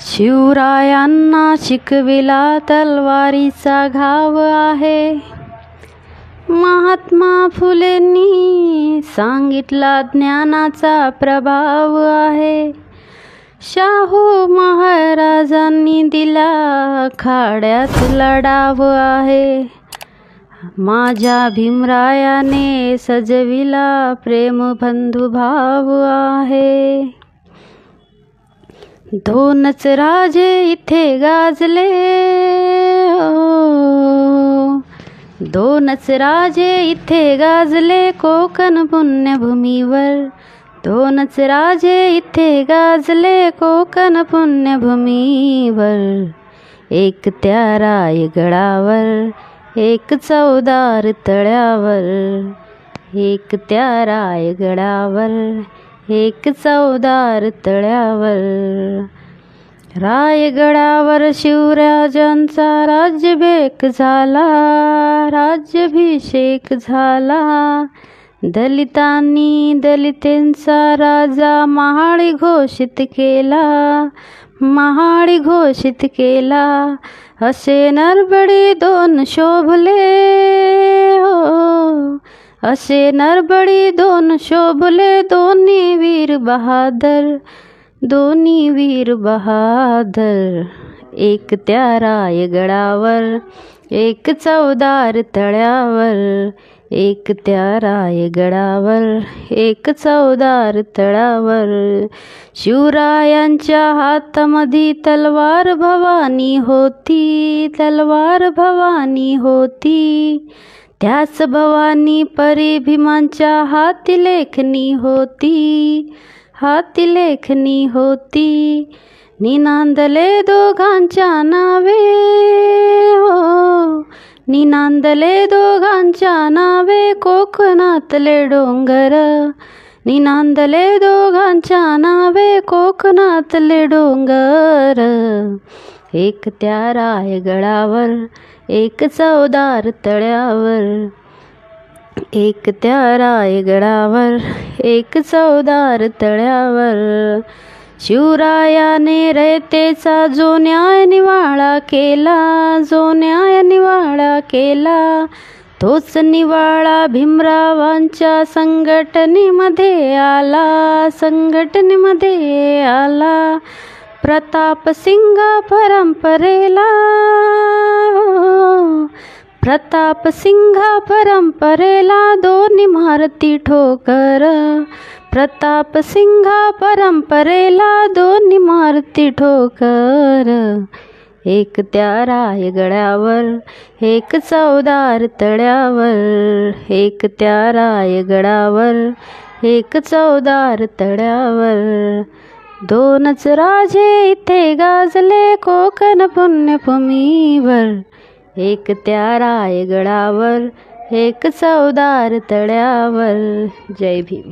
शिवरायांना शिकविला तलवारीचा घाव आहे. महात्मा फुलेंनी सांगितला ज्ञानाचा प्रभाव आहे. शाहू महाराजांनी दिला खाड्यातला डाव आहे. माझ्या भीमरायाने सजविला प्रेम बंधुभाव आहे. दोनच राजे इथे गाजले, दोनच राजे इथे गाजले कोकण पुण्यभूमीवर. दोनच राजे इथे गाजले कोकण पुण्यभूमीवर. एक त्या रायगडावर, एक चवदार तळ्यावर. एक त्या रायगडावर, एक चवदार तळ्यावर. रायगडावर शिवराजांचा राज्याभिषेक झाला, राज्याभिषेक झाला. दलितांनी दलितांचा राजा महाळी घोषित केला, महाळी घोषित केला. असे नरबळी दोन शोभले हो, असे नरबळी दोन शोभले. दोन्ही वीर बहादर, दोन्ही वीर बहादर. एक त्या रायगडावर, एक चवदार तळ्यावर. एक त्या रायगडावर, एक चवदार तळ्यावर. शिवरायांच्या हातामध्ये तलवार भवानी होती, तलवार भवानी होती. त्याच भवानी परी भीमांच्या हाती लेखणी होती, हाती लेखणी होती. निनांदले दोघांच्या नावे हो, निनांदले दोघांच्या नावे कोकणातले डोंगर. निनांदले दोघांच्या नावे कोकणातले डोंगर. एक त्या रायगडावर, एक चवदार तळ्यावर. एक त्या रायगडावर, एक चवदार तळ्यावर. शिवरायाने रयतेचा जो न्याय निवाळा केला, जो न्याय निवाळा केला. तोच निवाळा भीमरावांच्या संघटनेमध्ये आला, संघटनेमध्ये आला. प्रताप सिंग परंपरेला, प्रताप सिंग परंपरेला दोन्ही मारती ठोकर. प्रताप सिंग परंपरेला दोन्ही मारती ठोकर. एक त्या रायगडावर, एक चवदार तळ्यावर. एक त्या रायगडावर, एक चवदार तळ्यावर. दोनच राजे इथे गाजले कोकण पुण्यभूमीवर. एक त्या रायगडावर, एक चवदार तळ्यावर. जय भीम.